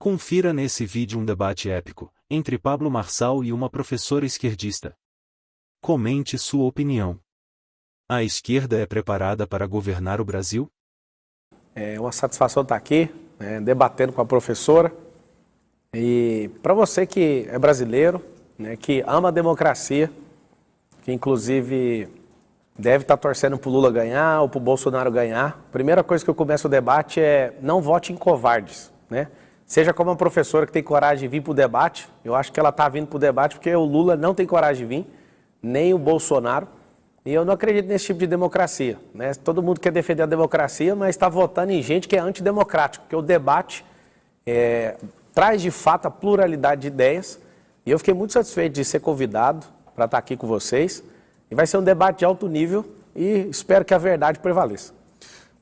Confira nesse vídeo um debate épico, entre Pablo Marçal e uma professora esquerdista. Comente sua opinião. A esquerda é preparada para governar o Brasil? É uma satisfação estar aqui, debatendo com a professora. E para você que é brasileiro, que ama a democracia, que inclusive deve estar torcendo para o Lula ganhar ou para o Bolsonaro ganhar, a primeira coisa que eu começo o debate é não vote em covardes, Seja como uma professora que tem coragem de vir para o debate, eu acho que ela está vindo para o debate porque o Lula não tem coragem de vir, nem o Bolsonaro, e eu não acredito nesse tipo de democracia. Todo mundo quer defender a democracia, mas está votando em gente que é antidemocrático, porque o debate traz de fato a pluralidade de ideias, e eu fiquei muito satisfeito de ser convidado para estar aqui com vocês, e vai ser um debate de alto nível, e espero que a verdade prevaleça.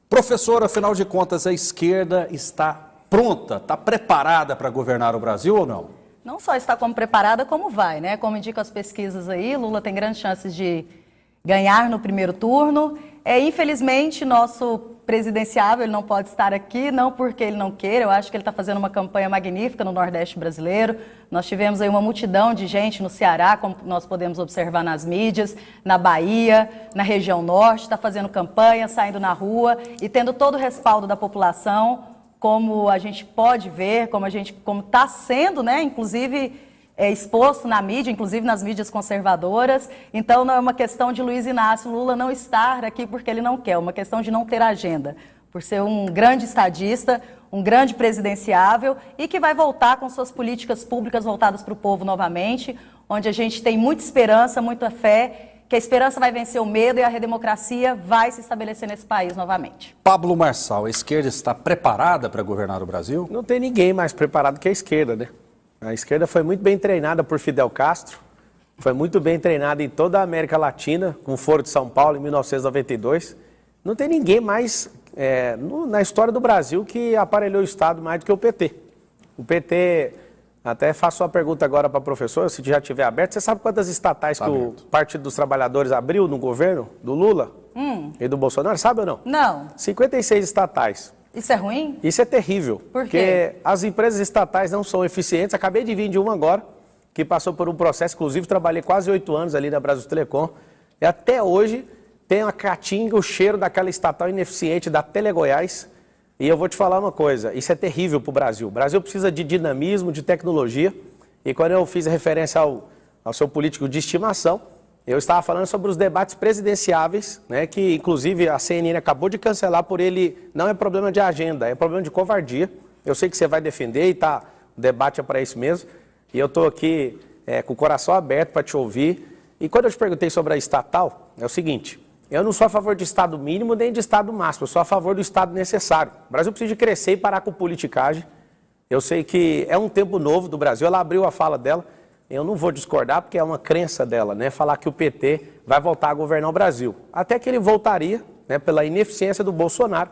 Professora, afinal de contas, a esquerda está pronta, está preparada para governar o Brasil ou não? Não só está como preparada, como vai, Como indicam as pesquisas aí, Lula tem grandes chances de ganhar no primeiro turno. Infelizmente, nosso presidenciável, ele não pode estar aqui, não porque ele não queira, eu acho que ele está fazendo uma campanha magnífica no Nordeste brasileiro. Nós tivemos aí uma multidão de gente no Ceará, como nós podemos observar nas mídias, na Bahia, na região norte, está fazendo campanha, saindo na rua e tendo todo o respaldo da população, como a gente pode ver, como está sendo, inclusive exposto na mídia, inclusive nas mídias conservadoras. Então não é uma questão de Luiz Inácio Lula não estar aqui porque ele não quer, é uma questão de não ter agenda, por ser um grande estadista, um grande presidenciável e que vai voltar com suas políticas públicas voltadas para o povo novamente, onde a gente tem muita esperança, muita fé, que a esperança vai vencer o medo e a redemocracia vai se estabelecer nesse país novamente. Pablo Marçal, a esquerda está preparada para governar o Brasil? Não tem ninguém mais preparado que a esquerda, A esquerda foi muito bem treinada por Fidel Castro, foi muito bem treinada em toda a América Latina, com o Foro de São Paulo em 1992. Não tem ninguém mais na história do Brasil que aparelhou o Estado mais do que o PT. O PT... Até faço uma pergunta agora para a professora, se já estiver aberto. Você sabe quantas estatais que o Partido dos Trabalhadores abriu no governo do Lula e do Bolsonaro? Sabe ou não? Não. 56 estatais. Isso é ruim? Isso é terrível. Por quê? Porque as empresas estatais não são eficientes. Acabei de vir de uma agora, que passou por um processo, inclusive trabalhei quase 8 anos ali na Brasil Telecom. E até hoje tem a caatinga, o cheiro daquela estatal ineficiente da Telegoiás. E eu vou te falar uma coisa, isso é terrível para o Brasil. O Brasil precisa de dinamismo, de tecnologia. E quando eu fiz a referência ao seu político de estimação, eu estava falando sobre os debates presidenciáveis, que inclusive a CNN acabou de cancelar por ele, não é problema de agenda, é problema de covardia. Eu sei que você vai defender e o debate é para isso mesmo. E eu estou aqui com o coração aberto para te ouvir. E quando eu te perguntei sobre a estatal, é o seguinte... Eu não sou a favor de Estado mínimo nem de Estado máximo, eu sou a favor do Estado necessário. O Brasil precisa de crescer e parar com politicagem. Eu sei que é um tempo novo do Brasil, ela abriu a fala dela, eu não vou discordar porque é uma crença dela, falar que o PT vai voltar a governar o Brasil. Até que ele voltaria, pela ineficiência do Bolsonaro,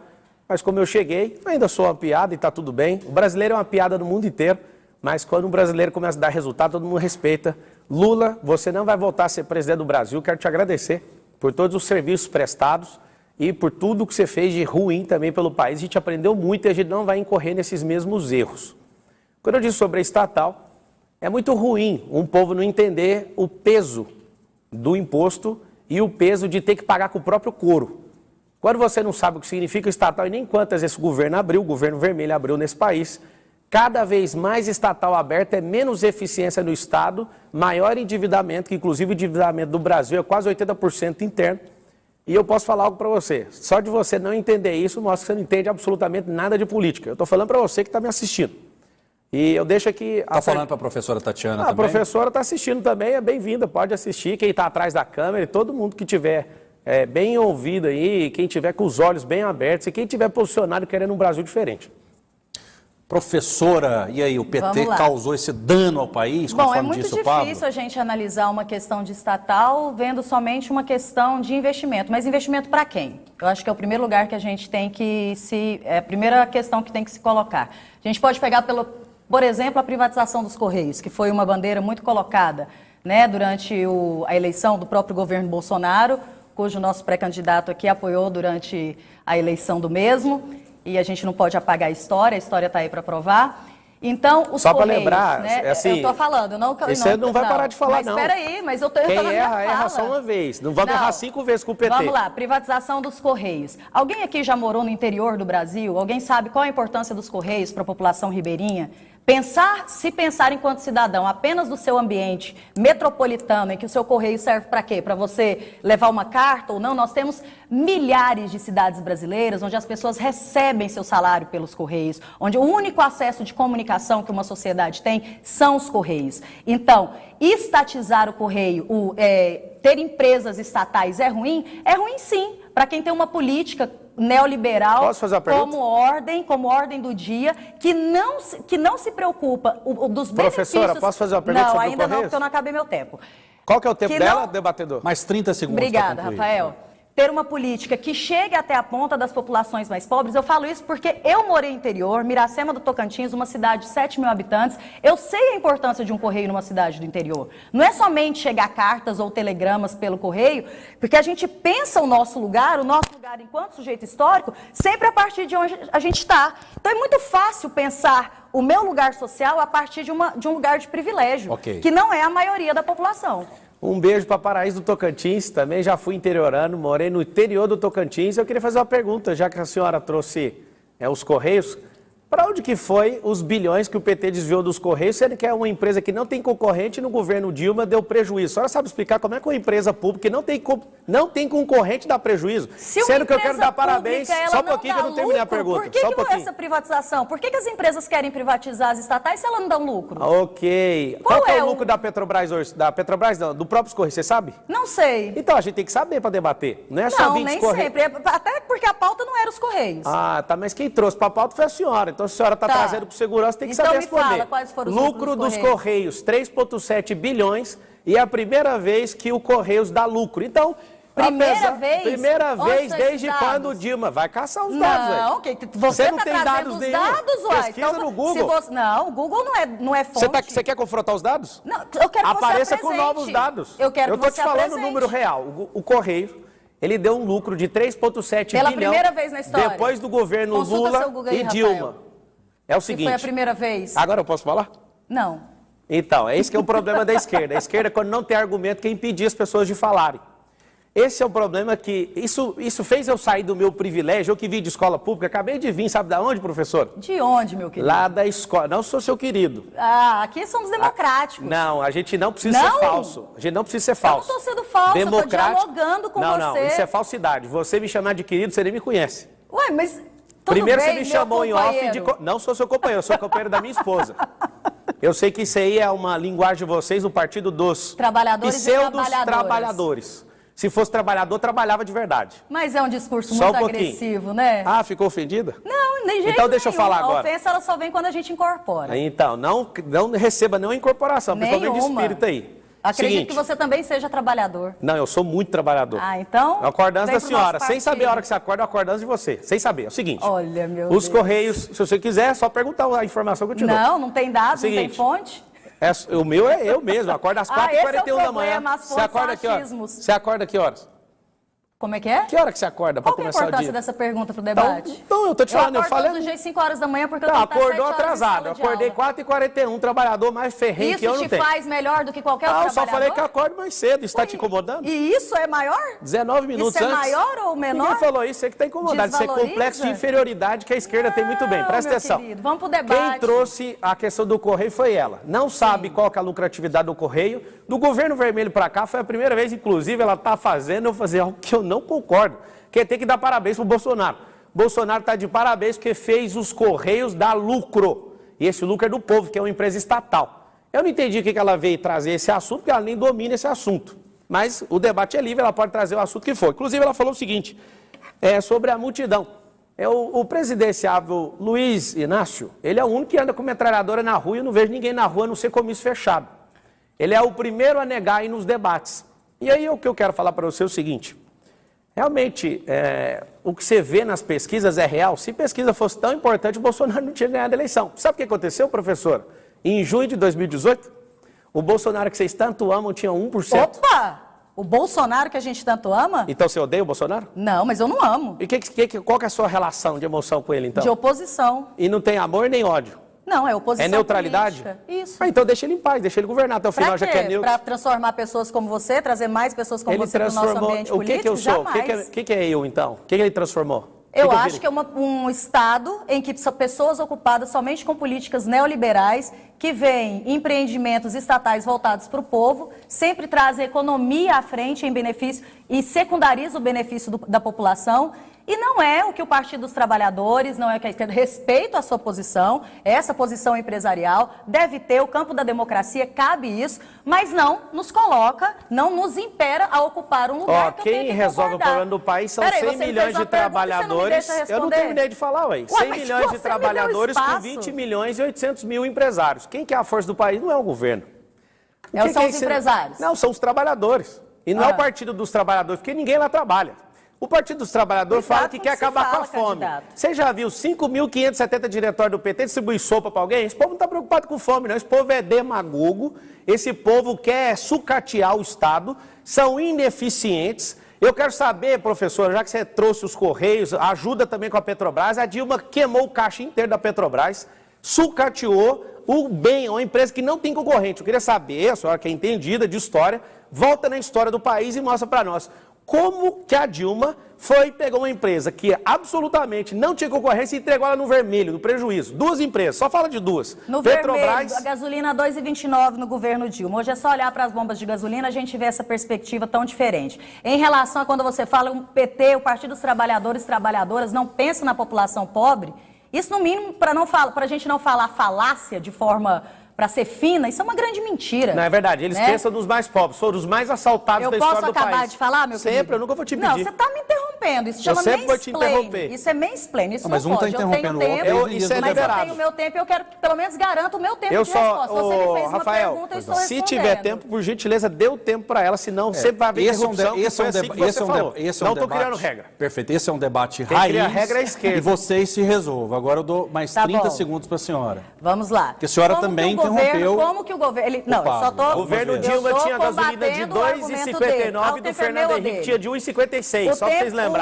mas como eu cheguei, ainda sou uma piada e está tudo bem. O brasileiro é uma piada no mundo inteiro, mas quando um brasileiro começa a dar resultado, todo mundo respeita. Lula, você não vai voltar a ser presidente do Brasil, quero te agradecer por todos os serviços prestados e por tudo que você fez de ruim também pelo país. A gente aprendeu muito e a gente não vai incorrer nesses mesmos erros. Quando eu disse sobre a estatal, é muito ruim um povo não entender o peso do imposto e o peso de ter que pagar com o próprio couro. Quando você não sabe o que significa o estatal e nem quantas esse governo abriu, o governo vermelho abriu nesse país, cada vez mais estatal aberta é menos eficiência no Estado, maior endividamento, que inclusive o endividamento do Brasil é quase 80% interno. E eu posso falar algo para você, só de você não entender isso, mostra que você não entende absolutamente nada de política. Eu estou falando para você que está me assistindo. E eu deixo aqui... Está falando para a professora Tatiana também? A professora está assistindo também, é bem-vinda, pode assistir. Quem está atrás da câmera e todo mundo que tiver bem ouvido aí, quem tiver com os olhos bem abertos e quem tiver posicionado querendo um Brasil diferente. Professora, e aí, o PT causou esse dano ao país, conforme disse o Pablo? É muito difícil a gente analisar uma questão de estatal vendo somente uma questão de investimento. Mas investimento para quem? Eu acho que é o primeiro lugar que a gente tem que é a primeira questão que tem que se colocar. A gente pode pegar, por exemplo, a privatização dos Correios, que foi uma bandeira muito colocada durante a eleição do próprio governo Bolsonaro, cujo nosso pré-candidato aqui apoiou durante a eleição do mesmo. E a gente não pode apagar a história está aí para provar. Então, os Só para Correios, lembrar, né? assim, eu tô falando, você não vai parar de falar, mas não. Mas espera aí, mas eu tô na Quem minha erra, fala. erra só uma vez. Não vamos errar 5 vezes com o PT. Vamos lá, privatização dos Correios. Alguém aqui já morou no interior do Brasil? Alguém sabe qual a importância dos Correios para a população ribeirinha? Se pensar enquanto cidadão apenas do seu ambiente metropolitano, em que o seu correio serve para quê? Para você levar uma carta ou não, nós temos milhares de cidades brasileiras onde as pessoas recebem seu salário pelos correios, onde o único acesso de comunicação que uma sociedade tem são os correios. Então, estatizar o correio, ter empresas estatais é ruim? É ruim sim, para quem tem uma política neoliberal. Posso fazer uma pergunta? Como ordem do dia, que não se preocupa dos benefícios... Professora, posso fazer uma pergunta sobre o ainda não, Correios? porque eu não acabei meu tempo. Qual que é o tempo dela, não... debatedor? Mais 30 segundos. Obrigada, Rafael. Ter uma política que chegue até a ponta das populações mais pobres. Eu falo isso porque eu morei no interior, Miracema do Tocantins, uma cidade de 7 mil habitantes. Eu sei a importância de um correio numa cidade do interior. Não é somente chegar cartas ou telegramas pelo correio, porque a gente pensa o nosso lugar enquanto sujeito histórico, sempre a partir de onde a gente está. Então é muito fácil pensar o meu lugar social a partir de um lugar de privilégio, que não é a maioria da população. Um beijo para Paraíso do Tocantins, também já fui interiorano, morei no interior do Tocantins. Eu queria fazer uma pergunta, já que a senhora trouxe os Correios, para onde que foi os bilhões que o PT desviou dos Correios, sendo que é uma empresa que não tem concorrente, no governo Dilma deu prejuízo. A senhora sabe explicar como é que uma empresa pública que não tem concorrente dá prejuízo? Sendo que eu quero dar parabéns, só um pouquinho que eu não terminei a pergunta. Por que essa privatização? Por que as empresas querem privatizar as estatais se elas não dão lucro? Ok. Qual que é o lucro da Petrobras hoje? Da Petrobras não, do próprio Correio, você sabe? Não sei. Então a gente tem que saber para debater. Não é só vir nem discorrer. sempre. Até porque a pauta não era os Correios. Ah, tá, mas quem trouxe para a pauta foi a senhora. Então, se a senhora está trazendo para segurança, tem que saber responder. Então me fala, quais foram os lucro dos Correios, 3,7 bilhões, e é a primeira vez que o Correios dá lucro. Então, primeira vez desde quando o Dilma vai caçar os dados. Não, você não tá tem dados nenhum. Pesquisa no Google. Não, o Google não é fonte. Você quer confrontar os dados? Não, eu quero que Apareça você com novos dados. Eu estou te falando o número real. O Correio, ele deu um lucro de 3,7 bilhão. Pela primeira vez na história. Depois do governo Lula e Dilma. É o seguinte... Se foi a primeira vez. Agora eu posso falar? Não. Então, é esse que é o problema da esquerda. A esquerda, quando não tem argumento, quer impedir as pessoas de falarem. Esse é o problema que... Isso fez eu sair do meu privilégio. Eu que vim de escola pública, acabei de vir, sabe de onde, professor? De onde, meu querido? Lá da escola. Não sou seu querido. Ah, aqui somos democráticos. Não, a gente não precisa ser falso. A gente não precisa ser falso. Eu não estou sendo falso, eu estou dialogando com você. Não, isso é falsidade. Você me chamar de querido, você nem me conhece. Ué, mas... Primeiro você me chamou em off não sou seu companheiro, eu sou companheiro da minha esposa. Eu sei que isso aí é uma linguagem de vocês, o partido dos pseudos-trabalhadores. Se fosse trabalhador, trabalhava de verdade. Mas é um discurso muito agressivo, né? Ah, ficou ofendida? Não, nem jeito Então deixa eu falar agora. A ofensa ela só vem quando a gente incorpora. Então, não receba nenhuma incorporação, principalmente de espírito aí. Acredito que você também seja trabalhador. Não, eu sou muito trabalhador. Ah, então... Eu acordo antes da senhora. Sem saber a hora que você acorda, eu acordo antes de você. Sem saber. É o seguinte. Olha, meu Os Correios, se você quiser, é só perguntar a informação que eu te dou. Não tem dados, não tem fonte. O meu é eu mesmo. Eu acordo às 4h41 da manhã. Você acorda que horas? Você acorda que horas? Como é que é? Que hora que você acorda para começar o dia? Qual é a importância dessa pergunta para o debate? Então, eu tô te falando, eu falei... Eu acordo todos os dias 5 horas da manhã porque eu tenho que estar 7 horas atrasado. Eu acordei 4h41, trabalhador mais ferrenho que eu não tenho. Isso te faz melhor do que qualquer outro trabalhador? Eu só falei que eu acordo mais cedo. Isso está te incomodando? E isso é maior? 19 minutos antes. Isso é maior ou menor? Ninguém falou isso, você que está incomodado. Isso é complexo de inferioridade que a esquerda tem muito bem. Presta atenção. Querido, vamos pro debate. Quem trouxe a questão do Correio foi ela. Não sabe qual que é a lucratividade do Correio. Do governo vermelho para cá, foi a primeira vez, inclusive, ela está fazendo eu fazer algo que eu não concordo. Que tem que dar parabéns para o Bolsonaro. Bolsonaro está de parabéns porque fez os Correios dar lucro. E esse lucro é do povo, que é uma empresa estatal. Eu não entendi o que ela veio trazer esse assunto, porque ela nem domina esse assunto. Mas o debate é livre, ela pode trazer o assunto que for. Inclusive, ela falou o seguinte, sobre a multidão. O presidenciável Luiz Inácio, ele é o único que anda com metralhadora na rua e eu não vejo ninguém na rua a não ser comício fechado. Ele é o primeiro a negar ir nos debates. E aí o que eu quero falar para você é o seguinte... Realmente, o que você vê nas pesquisas é real. Se pesquisa fosse tão importante, o Bolsonaro não tinha ganhado a eleição. Sabe o que aconteceu, professor? Em junho de 2018, o Bolsonaro que vocês tanto amam tinha 1%. Opa! O Bolsonaro que a gente tanto ama? Então você odeia o Bolsonaro? Não, mas eu não amo. E qual que é a sua relação de emoção com ele, então? De oposição. E não tem amor nem ódio? Não, é oposição É neutralidade? política. Isso. Ah, então deixa ele em paz, deixa ele governar até o final, já que é neutro. Para transformar pessoas como você, trazer mais pessoas como Ele você no nosso transformou. ambiente O político? que eu sou? Jamais. O que é eu, então? O que ele transformou? Eu acho que é um Estado em que são pessoas ocupadas somente com políticas neoliberais, que veem empreendimentos estatais voltados para o povo, sempre trazem a economia à frente em benefício e secundariza o benefício da população. E não é o que o Partido dos Trabalhadores, não é o que a esquerda, respeito a sua posição, essa posição empresarial, deve ter, o campo da democracia cabe isso, mas não nos coloca, não nos impera a ocupar um lugar que eu tenho que quem resolve o problema do país são 100 milhões de trabalhadores. Eu não terminei de falar, ué. 100 milhões de trabalhadores com 20 milhões e 800 mil empresários. Quem que é a força do país? Não é o governo. São os empresários. Não, são os trabalhadores. E não é o Partido dos Trabalhadores, porque ninguém lá trabalha. O Partido dos Trabalhadores fala que quer acabar com a fome. Você já viu 5.570 diretórios do PT distribuir sopa para alguém? Esse povo não está preocupado com fome, não. Esse povo é demagogo, esse povo quer sucatear o Estado, são ineficientes. Eu quero saber, professora, já que você trouxe os Correios, ajuda também com a Petrobras, a Dilma queimou o caixa inteiro da Petrobras, sucateou o bem, uma empresa que não tem concorrente. Eu queria saber, a senhora que é entendida de história, volta na história do país e mostra para nós. Como que a Dilma pegou uma empresa que absolutamente não tinha concorrência e entregou ela no vermelho, no prejuízo? Duas empresas, só fala de duas. No Petrobras, vermelho, a gasolina 2,29 no governo Dilma. Hoje é só olhar para as bombas de gasolina, a gente vê essa perspectiva tão diferente. Em relação a quando você fala o PT, o Partido dos Trabalhadores e Trabalhadoras, não pensa na população pobre, isso no mínimo, para a gente não falar falácia de forma... para ser fina, isso é uma grande mentira. Não, é verdade, eles pensam nos mais pobres, foram os mais assaltados da história do país. Eu posso acabar de falar, meu querido? Sempre, eu nunca vou te pedir. Não, você está me interrompendo, isso chama sempre vou te interromper. Isso é mansplaining, isso mas não um pode. está interrompendo o outro, isso é mas liberado. eu tenho o meu tempo e eu quero que pelo menos garanta o meu tempo de resposta. Você me fez uma pergunta e estou respondendo. Se tiver tempo, por gentileza, dê o tempo para ela, senão sempre vai haver interrupção, esse é um debate. Não estou criando regra. Perfeito, esse é um debate Quem raiz. cria a regra é a esquerda. E vocês se resolvam. Agora eu dou mais 30 segundos para a senhora. Vamos lá. Porque a senhora também interrompeu. Como que o governo... Não, eu só tô... O governo Dilma tinha gasolina de 2,59 e do Fernando Henrique tinha de 1,56, só para vocês lembrarem.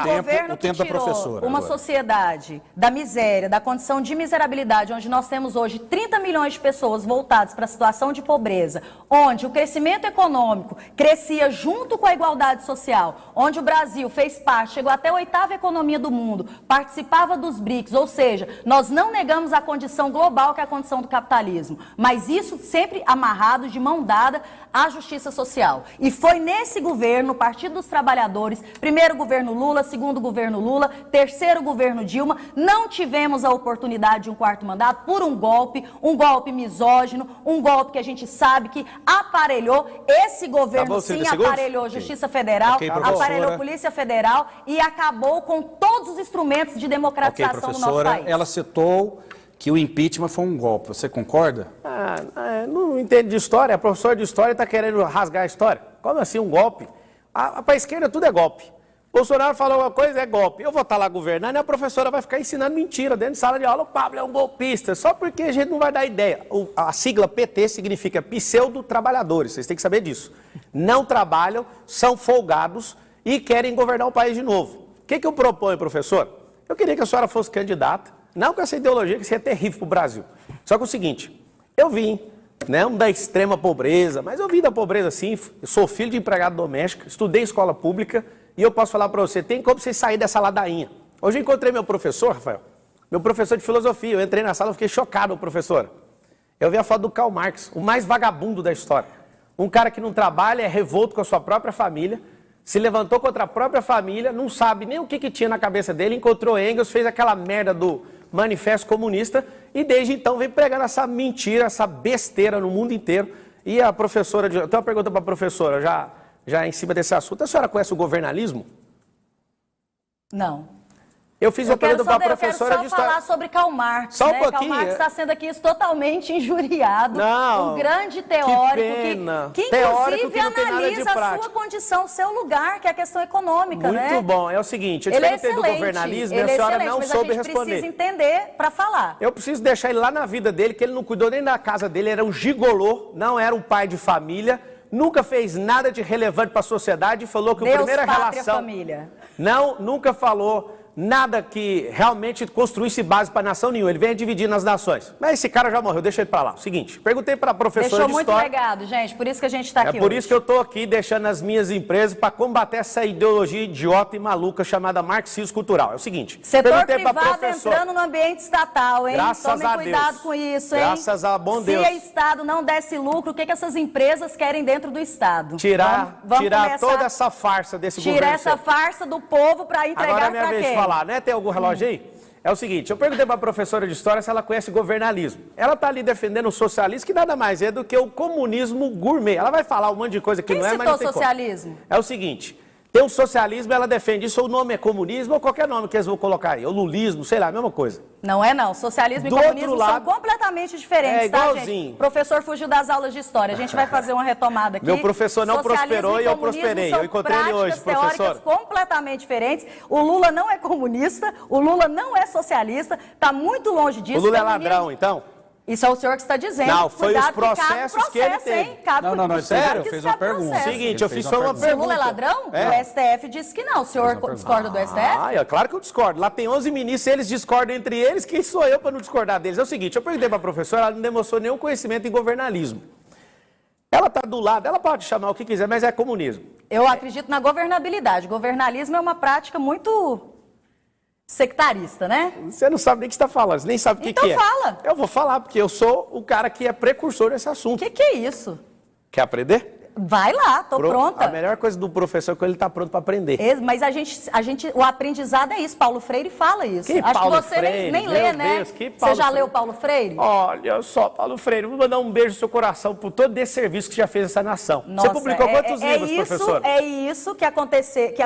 O tempo da professora. Uma sociedade da miséria, da condição de miserabilidade, onde nós temos hoje 30 milhões de pessoas voltadas para a situação de pobreza, onde o crescimento econômico crescia junto com a igualdade social, onde o Brasil fez parte, chegou até a 8ª economia do mundo, participava dos BRICS, ou seja, nós não negamos a condição global que é a condição do capitalismo, mas isso sempre amarrado de mão dada à justiça social. E foi nesse governo, o Partido dos Trabalhadores, primeiro governo Lula, segundo governo Lula, terceiro governo Dilma, não tivemos a oportunidade de um 4º mandato por um golpe misógino, um golpe que a gente sabe que aparelhou, esse governo sim aparelhou Justiça Federal, aparelhou Polícia Federal e acabou com todos os instrumentos de democratização do nosso país. Ela citou que o impeachment foi um golpe. Você concorda? Não entende de história. A professora de história está querendo rasgar a história. Como assim um golpe? Para a esquerda tudo é golpe. Bolsonaro falou uma coisa, é golpe. Eu vou estar lá governando e a professora vai ficar ensinando mentira dentro de sala de aula. O Pablo é um golpista. Só porque a gente não vai dar ideia. A sigla PT significa pseudo-trabalhadores. Vocês têm que saber disso. Não trabalham, são folgados e querem governar o país de novo. O que eu proponho, professor? Eu queria que a senhora fosse candidata. Não com essa ideologia, que isso é terrível para o Brasil. Só que é o seguinte, eu vim, não da extrema pobreza, mas eu vim da pobreza sim, eu sou filho de empregado doméstico, estudei em escola pública e eu posso falar para você, tem como você sair dessa ladainha. Hoje eu encontrei meu professor, Rafael, meu professor de filosofia, eu entrei na sala e fiquei chocado, professora. Eu vi a foto do Karl Marx, o mais vagabundo da história. Um cara que não trabalha, é revolto com a sua própria família, se levantou contra a própria família, não sabe nem o que tinha na cabeça dele, encontrou Engels, fez aquela merda do Manifesto Comunista e desde então vem pregando essa mentira, essa besteira no mundo inteiro. E a professora, eu tenho uma pergunta para a professora, já em cima desse assunto. A senhora conhece o governalismo? Não. Eu fiz uma pergunta para a professora de história. Eu quero só falar sobre Karl Marx. Só um pouquinho. Karl Marx está sendo aqui totalmente injuriado. Não, um grande teórico que inclusive analisa a sua condição, o seu lugar, que é a questão econômica, né? Muito bom. É o seguinte, eu te perguntei do governalismo e a senhora não soube responder. Mas a gente precisa entender para falar. Eu preciso deixar ele lá na vida dele, que ele não cuidou nem da casa dele, era um gigolô, não era um pai de família, nunca fez nada de relevante para a sociedade e falou que a primeira relação... família. Não, nunca falou... nada que realmente construísse base para nação nenhuma. Ele vem dividindo as nações. Mas esse cara já morreu, deixa ele para lá. O seguinte, perguntei para a professora Deixou de muito história. legado, gente, por isso que a gente está aqui É por hoje. isso que eu estou aqui deixando as minhas empresas para combater essa ideologia idiota e maluca chamada marxismo cultural. É o seguinte, Setor perguntei pra privado professora. entrando no ambiente estatal, hein? Graças Tomem a cuidado Deus. com isso, hein? Graças a bom Deus. Se o Estado não desse lucro, o que essas empresas querem dentro do Estado? Tirar começar toda essa farsa desse governo. Tirar essa farsa do povo para entregar Agora é para minha vez de quem? falar, né? Tem algum relógio aí? É o seguinte, eu perguntei para a professora de história se ela conhece governalismo. Ela está ali defendendo o socialismo, que nada mais é do que o comunismo gourmet. Ela vai falar um monte de coisa que Quem não é, mas não tem citou socialismo? como. É o seguinte, tem o socialismo, ela defende isso, ou o nome é comunismo, ou qualquer nome que eles vão colocar aí, ou lulismo, sei lá, a mesma coisa. Não é não, socialismo Do e comunismo outro lado, são completamente diferentes, é tá, igualzinho. gente? O professor fugiu das aulas de história, a gente vai fazer uma retomada aqui. Meu professor não Socialismo prosperou e eu comunismo prosperei. são Eu encontrei ele hoje, práticas teóricas professor. completamente diferentes. O Lula não é comunista, o Lula não é socialista, está muito longe disso. O Lula é Comunismo- ladrão, então? Isso é o senhor que está dizendo. Não, foi os Cuidado que cabe processos que ele teve. hein? Cabe Não, cuidado sério, que fez cabe uma pergunta. processo. Seguinte, Ele eu fez fiz uma só uma pergunta. Se o Lula pergunta. é ladrão, É. o STF disse que não. O senhor discorda do STF? Ah, é claro que eu discordo. Lá tem 11 ministros, eles discordam entre eles, quem sou eu para não discordar deles? É o seguinte, eu perguntei para a professora, ela não demonstrou nenhum conhecimento em governalismo. Ela está do lado, ela pode chamar o que quiser, mas é comunismo. Eu acredito na governabilidade. Governalismo é uma prática muito sectarista, né? Você não sabe nem o que você está falando, você nem sabe o que, Então que é. fala. Eu vou falar, porque eu sou o cara que é precursor desse O assunto. que é isso? Quer aprender? Vai lá, tô pronta. A melhor coisa do professor é que ele está pronto para aprender. Mas o aprendizado é isso. Paulo Freire fala isso. Que Acho Paulo que você Freire? nem Meu lê, né? Deus, que Você Paulo já Freire? leu Paulo Freire? Olha só, Paulo Freire, vou mandar um beijo no seu coração por todo esse serviço que já fez essa nação. Nossa, Você publicou quantos livros, professor? É isso que acontece Isso que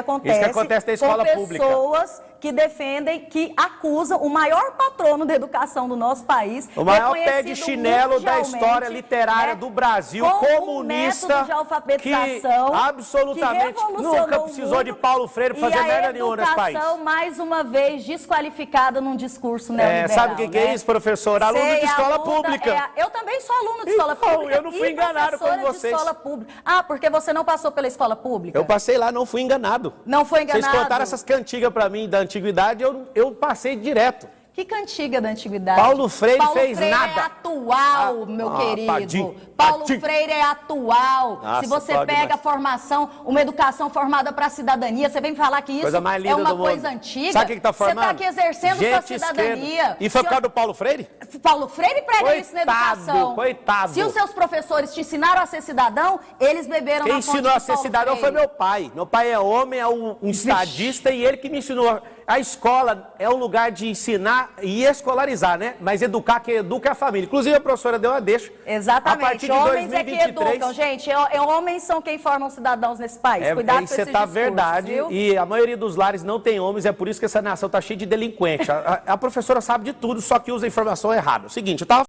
acontece na escola com pública. pessoas que defendem, que acusam o maior patrono da educação do nosso país. O maior pé de reconhecido chinelo da mundialmente, história literária né, do Brasil, com um comunista, método de alfabetização, que absolutamente que revolucionou nunca o precisou mundo, de Paulo Freire para e fazer a merda nenhuma nesse país. educação, mais uma vez, desqualificada num discurso neoliberal. Sabe o que é isso, professor? Aluno Sei, de escola aluna, pública. Eu também sou aluna de escola Então, pública. eu não fui e enganado como professora de vocês. escola pública. Ah, porque você não passou pela escola pública? Eu passei lá, não fui enganado. Não foi enganado? Vocês contaram essas cantigas para mim da antiguidade, eu passei direto. Que cantiga da antiguidade? Paulo Freire fez Freire nada. É atual, meu querido. Padim, Paulo padim. Freire é atual. Nossa, Se você pode pega demais. a formação, uma educação formada para a cidadania, você vem falar que isso Coisa mais linda é uma do mundo. coisa antiga. Sabe o que está formando? Você está aqui exercendo Gente sua cidadania. esquerda. E foi por causa do Paulo Freire? Paulo Freire prega isso na Coitado, educação. coitado. Se os seus professores te ensinaram a ser cidadão, eles beberam Quem na fonte ensinou de a ser Paulo cidadão foi Freire. meu pai. Meu pai é homem, é um estadista e ele que me ensinou. A escola é um lugar de ensinar e escolarizar, né? Mas educar, quem educa é a família. Inclusive a professora deu a deixa. Exatamente. A partir de Homens 2023, é que educam, gente. Homens são quem formam cidadãos nesse país. Cuidado com isso esse tá discurso, verdade. viu? E a maioria dos lares não tem homens, é por isso que essa nação tá cheia de delinquente. A professora sabe de tudo, só que usa a informação errada. O seguinte, eu tava